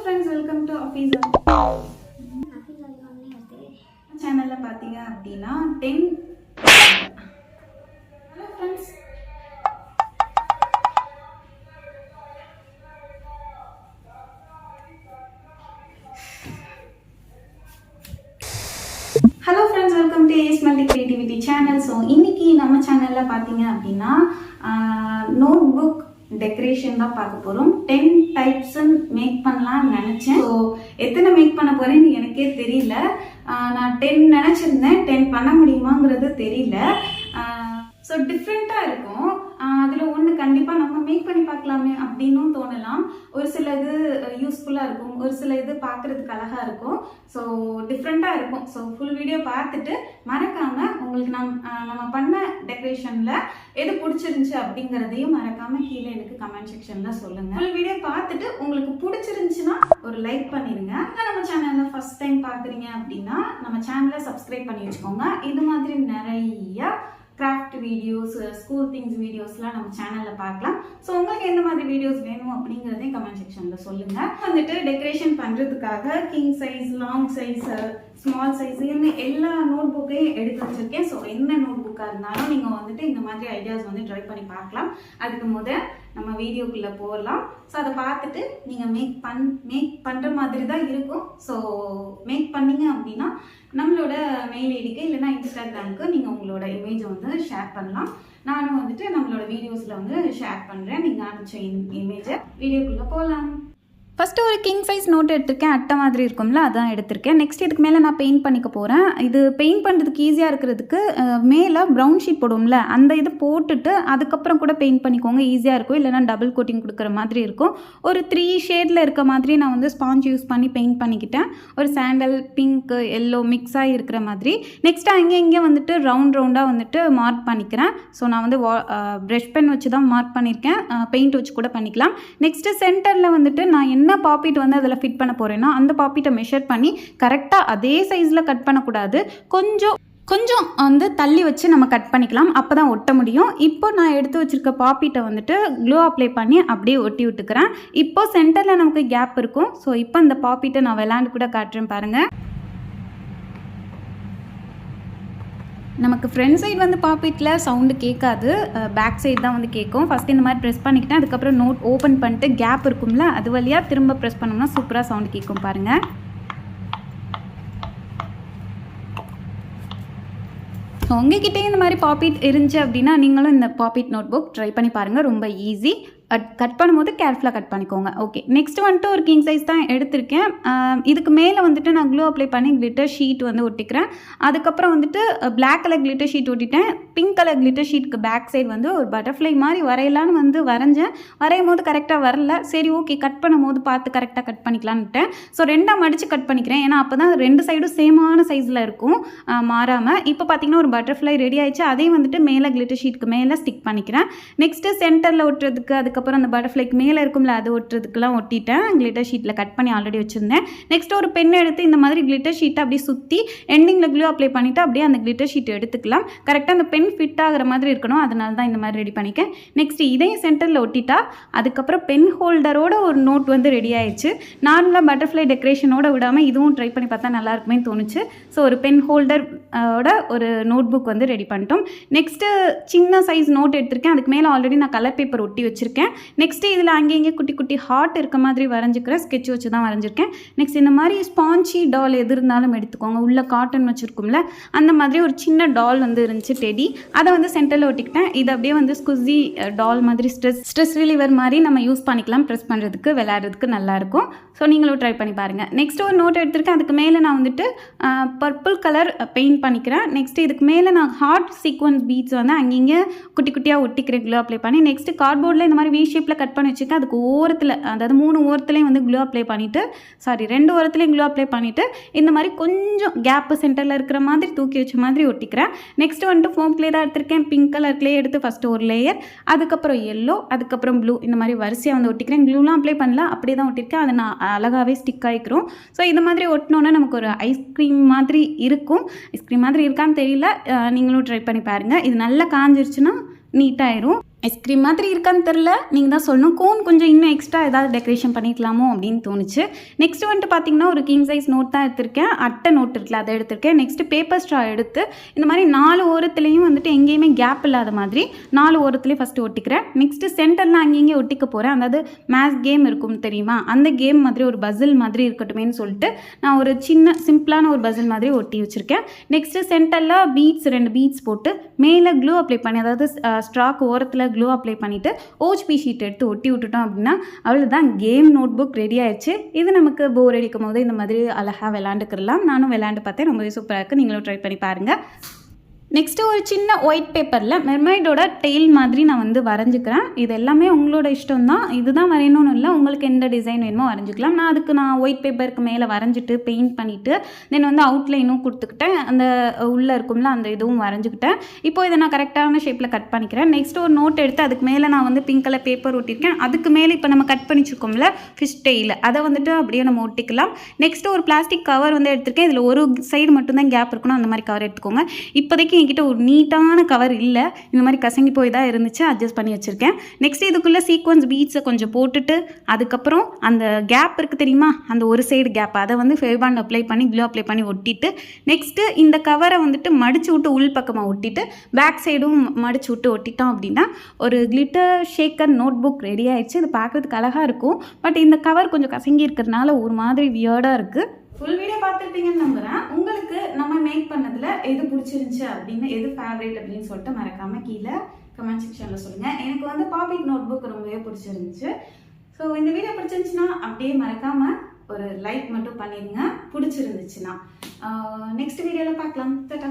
friends, welcome to Officer channel. பார்த்தீங்க அப்படினா 10 Hello friends. Hello friends, welcome to AS Multi Creativity channel. So இன்னைக்கு நம்ம சேனல்ல பாத்தீங்க அப்படினா நோட்புக் டெக்கரேஷன் தான் பார்க்க போறோம். 10 டைப்ஸ் மேக் பண்ணலாம்னு நினைச்சேன். ஸோ எத்தனை மேக் பண்ண போறேன்னு எனக்கே தெரியல. நான் 10 நினைச்சிருந்தேன், 10 பண்ண முடியுமாங்கிறது தெரியல. ஸோ டிஃப்ரெண்ட்டாக இருக்கும். அதில் ஒன்று கண்டிப்பாக நம்ம மேக் பண்ணி பார்க்கலாமே அப்படின்னும் தோணலாம். ஒரு சில இது யூஸ்ஃபுல்லாக இருக்கும், ஒரு சில இது பார்க்குறதுக்கு அழகாக இருக்கும். ஸோ டிஃப்ரெண்ட்டாக இருக்கும். ஸோ ஃபுல் வீடியோ பார்த்துட்டு மறக்காமல் உங்களுக்கு நம்ம பண்ண டெக்கரேஷனில் எது பிடிச்சிருந்துச்சு அப்படிங்கிறதையும் மறக்காமல் கீழே எனக்கு கமெண்ட் செக்ஷனில் சொல்லுங்கள். ஃபுல் வீடியோ பார்த்துட்டு உங்களுக்கு பிடிச்சிருந்துச்சுன்னா ஒரு லைக் பண்ணிடுங்க. நம்ம சேனலில் ஃபஸ்ட் டைம் பார்க்குறீங்க அப்படின்னா நம்ம சேனலை சப்ஸ்கிரைப் பண்ணி வச்சுக்கோங்க. இது மாதிரி நிறைய கிராஃப்ட் வீடியோஸ், ஸ்கூல் திங்ஸ் வீடியோஸ்லாம் நம்ம சேனலில் பார்க்கலாம். ஸோ உங்களுக்கு எந்த மாதிரி வீடியோஸ் வேணும் அப்படிங்கிறதையும் கமெண்ட் செக்ஷனில் சொல்லுங்கள். வந்துட்டு டெக்கரேஷன் பண்ணுறதுக்காக king size, long size, small size எல்லா நோட் புக்கையும் எடுத்து வச்சுருக்கேன். ஸோ என்ன நோட் புக்காக இருந்தாலும் நீங்கள் வந்துட்டு இந்த மாதிரி ஐடியாஸ் வந்து ட்ரை பண்ணி பார்க்கலாம். அதுக்கு நம்ம வீடியோக்குள்ளே போகலாம். ஸோ அதை பார்த்துட்டு நீங்கள் மேக் பண்ணுற மாதிரி தான் இருக்கும். ஸோ மேக் பண்ணீங்க அப்படின்னா நம்மளோட மெயில் ஐடிக்கு இல்லைன்னா இன்ஸ்டாகிராமுக்கு நீங்கள் உங்களோட இமேஜை வந்து ஷேர் பண்ணலாம். நானும் வந்துட்டு நம்மளோட வீடியோஸில் வந்து ஷேர் பண்ணுறேன். நீங்கள் அனுப்பிச்ச இமேஜை வீடியோக்குள்ளே போகலாம். ஃபஸ்ட்டு ஒரு கிங் சைஸ் நோட் எடுத்திருக்கேன். அட்டை மாதிரி இருக்கும்ல, அதான் எடுத்திருக்கேன். நெக்ஸ்ட் இதுக்கு மேலே நான் பெயிண்ட் பண்ணிக்க போகிறேன். இது பெயிண்ட் பண்ணுறதுக்கு ஈஸியாக இருக்கிறதுக்கு மேலே ப்ரௌன் ஷீட் போடுவோம்ல, அந்த இது போட்டுட்டு அதுக்கப்புறம் கூட பெயிண்ட் பண்ணிக்கோங்க, ஈஸியாக இருக்கும். இல்லைனா டபுள் கோட்டிங் கொடுக்குற மாதிரி இருக்கும். ஒரு 3 ஷேடில் இருக்க மாதிரி நான் வந்து ஸ்பாஞ்ச் யூஸ் பண்ணி பெயிண்ட் பண்ணிக்கிட்டேன். ஒரு சாண்டல், பிங்க், எல்லோ மிக்ஸ் ஆகி இருக்கிற மாதிரி. நெக்ஸ்ட்டு அங்கே வந்துட்டு ரவுண்டாக வந்துட்டு மார்க் பண்ணிக்கிறேன். ஸோ நான் வந்து ப்ரஷ் பென் வச்சு தான் மார்க் பண்ணியிருக்கேன். பெயிண்ட் வச்சு கூட பண்ணிக்கலாம். நெக்ஸ்ட்டு சென்டரில் வந்துட்டு நான் என்ன பாப்பிட் வந்து அதில் ஃபிட் பண்ண போகிறேன்னா அந்த பாப்பிட்டை மெஷர் பண்ணி கரெக்டாக அதே சைஸில் கட் பண்ணக்கூடாது, கொஞ்சம் வந்து தள்ளி வச்சு நம்ம கட் பண்ணிக்கலாம். அப்போ தான் ஒட்ட முடியும். இப்போ நான் எடுத்து வச்சுருக்க பாப்பிட்டை வந்துட்டு க்ளூ அப்ளை பண்ணி அப்படியே ஒட்டி விட்டுக்கிறேன். இப்போ சென்டரில் நமக்கு கேப் இருக்கும். ஸோ இப்போ இந்த பாப்பிட்டை நான் விளாண்டு கூட காட்டுறேன் பாருங்கள். நமக்கு ஃப்ரண்ட் சைடு வந்து பாப்பிட்டில் சவுண்டு கேட்காது, பேக் சைடு தான் வந்து கேட்கும். ஃபஸ்ட்டு இந்த மாதிரி ப்ரெஸ் பண்ணிக்கிட்டேன். அதுக்கப்புறம் நோட் ஓப்பன் பண்ணிட்டு கேப் இருக்கும்ல, அது வழியாக திரும்ப ப்ரெஸ் பண்ணோம்னா சூப்பராக சவுண்டு கேட்கும் பாருங்கள். உங்ககிட்டே இந்த மாதிரி பாப்பிட் இருந்துச்சு அப்படின்னா நீங்களும் இந்த பாப்பிட் நோட் புக் ட்ரை பண்ணி பாருங்கள். ரொம்ப ஈஸி. கட் பண்ணும்போது கேர்ஃபுல்லாக கட் பண்ணிக்கோங்க. ஓகே, நெக்ஸ்ட் வந்துட்டு ஒரு கிங் சைஸ் தான் எடுத்திருக்கேன். இதுக்கு மேலே வந்துட்டு நான் க்ளூ அப்ளை பண்ணி கிளிட்டர் ஷீட் வந்து ஒட்டிக்கிறேன். அதுக்கப்புறம் வந்துட்டு பிளாக் கலர் கிளிட்டர் ஷீட் ஒட்டிட்டேன். பிங்க் கலர் கிளிட்டர் ஷீட்டுக்கு பேக் சைடு வந்து ஒரு பட்டர்ஃப்ளை மாதிரி வரையலான்னு வந்து வரைஞ்சேன். வரையும் போது கரெக்டாக வரல. சரி ஓகே, கட் பண்ணும் போது பார்த்து கரெக்டாக கட் பண்ணிக்கலான்ட்டேன். ஸோ 2ஆக மடித்து கட் பண்ணிக்கிறேன். ஏன்னா அப்போ தான் 2 சைடும் சேமான சைஸில் இருக்கும், மாறாமல். இப்போ பார்த்தீங்கன்னா ஒரு பட்டர்ஃப்ளை ரெடி ஆயிடுச்சு. அதையும் வந்துட்டு மேலே கிளிட்டர் ஷீட்டுக்கு மேலே ஸ்டிக் பண்ணிக்கிறேன். நெக்ஸ்ட்டு சென்டரில் ஒட்டுறதுக்கு, அதுக்கப்புறம் அந்த பட்டர்ஃப்ளைக்கு மேலே இருக்கும்ல, அது ஒட்டுறதுக்குலாம் ஒட்டிட்டேன். கிளிட்டர் ஷீட்டில் கட் பண்ணி ஆல்ரெடி வச்சுருந்தேன். நெக்ஸ்ட் ஒரு பென் எடுத்து இந்த மாதிரி கிளிட்டர் ஷீட்டை அப்படியே சுற்றி எண்டிங்கில் க்ளூ அப்ளை பண்ணிவிட்டு அப்படியே அந்த கிளிட்டர் ஷீட் எடுத்துக்கலாம். கரெக்டாக அந்த பென் ஃபிட் ஆகிற மாதிரி இருக்கணும். அதனால தான் இந்த மாதிரி ரெடி பண்ணிக்கேன். நெக்ஸ்ட் இதையும் சென்டரில் ஒட்டிட்டா அதுக்கப்புறம் பென் ஹோல்டரோட ஒரு நோட் வந்து ரெடி ஆயிடுச்சு. நார்மலாக பட்டர்ஃப்ளை டெக்கரேஷனோட விடாமல் இதுவும் ட்ரை பண்ணி பார்த்தா நல்லா இருக்குமே தோணுச்சு. ஸோ ஒரு பென் ஹோல்டரோட ஒரு நோட் புக் வந்து ரெடி பண்ணிட்டோம். நெக்ஸ்ட்டு சின்ன சைஸ் நோட் எடுத்திருக்கேன். அதுக்கு மேலே ஆல்ரெடி நான் கலர் பேப்பர் ஒட்டி வச்சுருக்கேன். நெக்ஸ்ட்டு இதில் அங்கேயே குட்டி குட்டி ஹார்ட் இருக்க மாதிரி வரைஞ்சிக்கிறேன். ஸ்கெட்ச் வச்சு தான் வரைஞ்சிருக்கேன். நெக்ஸ்ட் இந்த மாதிரி ஸ்பாஞ்சி டால் எது இருந்தாலும் எடுத்துக்கோங்க. உள்ள காட்டன் வச்சுருக்கும்ல, அந்த மாதிரி ஒரு சின்ன டால் வந்து இருந்துச்சு, டெடி. அதை வந்து சென்டரில் ஒட்டிக்கிட்டேன். இது அப்படியே வந்து ஸ்குஸி டால் மாதிரி ஸ்ட்ரெஸ் ரிலீவர் மாதிரி நம்ம யூஸ் பண்ணிக்கலாம். ப்ரெஸ் பண்ணுறதுக்கு, விளையாடுறதுக்கு நல்லாயிருக்கும். ஸோ நீங்களும் ட்ரை பண்ணி பாருங்கள். நெக்ஸ்ட் ஒரு நோட் எடுத்திருக்கேன். அதுக்கு மேலே நான் வந்துட்டு பர்பிள் கலர் பெயிண்ட் பண்ணிக்கிறேன். நெக்ஸ்ட் இதுக்கு மேலே நான் ஹார்ட் சீக்வன்ஸ் பீட்ஸ் வந்து அங்கங்கே குட்டி குட்டியாக ஒட்டிக்கிறேன் க்ளூ அப்ளை பண்ணி. நெக்ஸ்ட் கார்ட்போர்டில் இந்த மாதிரி வி ஷேப்பில் கட் பண்ணி வச்சுருக்கேன். அதுக்கு ஓரத்தில், அதாவது 3 ஓரத்துலேயும் வந்து க்ளூ அப்ளை பண்ணிவிட்டு, 2 ஓரத்துலேயும் க்ளூ அப்ளை பண்ணிவிட்டு இந்த மாதிரி கொஞ்சம் கேப்பு சென்டரில் இருக்கிற மாதிரி தூக்கி வச்ச மாதிரி ஒட்டிக்கிறேன். நெக்ஸ்ட்டு வந்துட்டு ஃபோம் க்ளே தான் எடுத்திருக்கேன். பிங்க் கலர் க்ளே எடுத்து ஃபஸ்ட்டு ஒரு லேயர், அதுக்கப்புறம் எல்லோ, அதுக்கப்புறம் ப்ளூ, இந்த மாதிரி வரிசையாக வந்து ஒட்டிக்கிறேன். க்ளூலாம் அப்ளை பண்ணல, அப்படியே தான் ஒட்டியிருக்கேன். அதை நான் அழகாகவே ஸ்டிக் ஆகிக்கிறோம். ஸோ இந்த மாதிரி ஒட்டினோன்னா நமக்கு ஒரு ஐஸ்கிரீம் மாதிரி இருக்கும். ஐஸ்கிரீம் மாதிரி இருக்கான்னு தெரியல, நீங்களும் ட்ரை பண்ணி பாருங்கள். இது நல்லா காஞ்சிருச்சுன்னா நீட்டாயிரும். ஐஸ்கிரீம் மாதிரி இருக்கான்னு தெரில, நீங்கள் தான் சொல்லணும். கோன் கொஞ்சம் இன்னும் எக்ஸ்ட்ரா ஏதாவது டெக்கரேஷன் பண்ணிக்கலாமோ அப்படின்னு தோணுச்சு. நெக்ஸ்ட் வந்துட்டு பார்த்தீங்கன்னா ஒரு கிங் சைஸ் நோட் தான் எடுத்திருக்கேன். அட்டை நோட் இருக்குல்ல அதை எடுத்திருக்கேன். நெக்ஸ்ட்டு பேப்பர் ஸ்ட்ரா எடுத்து இந்த மாதிரி 4 ஓரத்துலேயும் வந்துட்டு எங்கேயுமே கேப் இல்லாத மாதிரி 4 ஓரத்துலேயும் ஃபஸ்ட்டு ஒட்டிக்கிறேன். நெக்ஸ்ட்டு சென்டர்லாம் அங்கேயும் ஒட்டிக்க போகிறேன். அதாவது மேத்ஸ் கேம் இருக்கும் தெரியுமா, அந்த கேம் மாதிரி ஒரு பசில் மாதிரி இருக்கட்டுமேன்னு சொல்லிட்டு நான் ஒரு சின்ன சிம்பிளான ஒரு பசில் மாதிரி ஒட்டி வச்சுருக்கேன். நெக்ஸ்ட்டு சென்டரில் பீட்ஸ் 2 பீட்ஸ் போட்டு மேலே க்ளூ அப்ளை பண்ணி, அதாவது ஸ்ட்ராக்கு ஓரத்தில் க்ளூ அப்ளை பண்ணிவிட்டு OHP ஷீட் எடுத்து ஒட்டி விட்டுட்டோம் அப்படின்னா அவ்வளோதான், கேம் நோட் புக் ரெடி ஆயிடுச்சு. இது நமக்கு போர் அடிக்கும் போது இந்த மாதிரி அழகாக விளாண்டுக்கலாம். நானும் விளாண்டு பார்த்தேன், ரொம்பவே சூப்பராக இருக்குது. நீங்களும் ட்ரை பண்ணி பாருங்கள். நெக்ஸ்ட்டு ஒரு சின்ன ஒயிட் பேப்பரில் மெர்மைடோட டெய்ல் மாதிரி நான் வந்து வரைஞ்சிக்கிறேன். இது எல்லாமே உங்களோட இஷ்டம் தான், இதுதான் வரையணும்னு இல்லை, உங்களுக்கு எந்த டிசைன் வேணுமோ வரைஞ்சிக்கலாம். நான் ஒயிட் பேப்பருக்கு மேலே வரைஞ்சிட்டு பெயிண்ட் பண்ணிவிட்டு தென் வந்து அவுட்லைனும் கொடுத்துக்கிட்டேன். அந்த உள்ளே இருக்கும்ல அந்த இதுவும் வரைஞ்சிக்கிட்டேன். இப்போ இதை நான் கரெக்டான ஷேப்பில் கட் பண்ணிக்கிறேன். நெக்ஸ்ட்டு ஒரு நோட் எடுத்து அதுக்கு மேலே நான் வந்து பிங்க் கலர் பேப்பர் ஒட்டியிருக்கேன். அதுக்கு மேலே இப்போ நம்ம கட் பண்ணிச்சிருக்கோம்ல ஃபிஷ் டெய்ல், அதை வந்துட்டு அப்படியே நம்ம ஒட்டிக்கலாம். நெக்ஸ்ட்டு ஒரு பிளாஸ்டிக் கவர் வந்து எடுத்திருக்கேன். இதில் ஒரு சைடு மட்டும்தான் கேப் இருக்கணும், அந்த மாதிரி கவர் எடுத்துக்கோங்க. இப்போதைக்கு என்கிட்ட ஒரு நீட்டான கவர் இல்லை, இந்த மாதிரி கசங்கி போய் தான் இருந்துச்சு, அட்ஜஸ்ட் பண்ணி வச்சுருக்கேன். நெக்ஸ்ட் இதுக்குள்ளே சீக்வன்ஸ் பீட்ஸை கொஞ்சம் போட்டுட்டு அதுக்கப்புறம் அந்த கேப் இருக்குது தெரியுமா, அந்த ஒரு சைடு கேப் அதை வந்து ஃபெவிபாண்ட் அப்ளை பண்ணி க்ளூ அப்ளை பண்ணி ஒட்டிட்டு நெக்ஸ்ட்டு இந்த கவரை வந்துட்டு மடிச்சு விட்டு உள் பக்கமாக ஒட்டிட்டு பேக் சைடும் மடிச்சு விட்டு ஒட்டிட்டோம் அப்படின்னா ஒரு glitter shaker notebook ready ஆயிடுச்சு. இது பார்க்குறதுக்கு அழகாக இருக்கும், பட் இந்த கவர் கொஞ்சம் கசங்கி இருக்கிறதுனால ஒரு மாதிரி வியர்டாக இருக்குது. ஃபுல் வீடியோ பார்த்துருப்பீங்கன்னு நம்புகிறேன். உங்களுக்கு நம்ம மேக் பண்ணதில் எது பிடிச்சிருந்துச்சு அப்படின்னு, எது ஃபேவரேட் அப்படின்னு சொல்லிட்டு மறக்காமல் கீழே கமெண்ட் செக்ஷனில் சொல்லுங்கள். எனக்கு வந்து பாப்பிட் நோட் புக் ரொம்பவே பிடிச்சிருந்துச்சு. ஸோ இந்த வீடியோ பிடிச்சிருந்துச்சுன்னா அப்படியே மறக்காமல் ஒரு லைக் மட்டும் பண்ணிடுங்க பிடிச்சிருந்துச்சுன்னா. நெக்ஸ்ட் வீடியோவில் பார்க்கலாம். டாடா.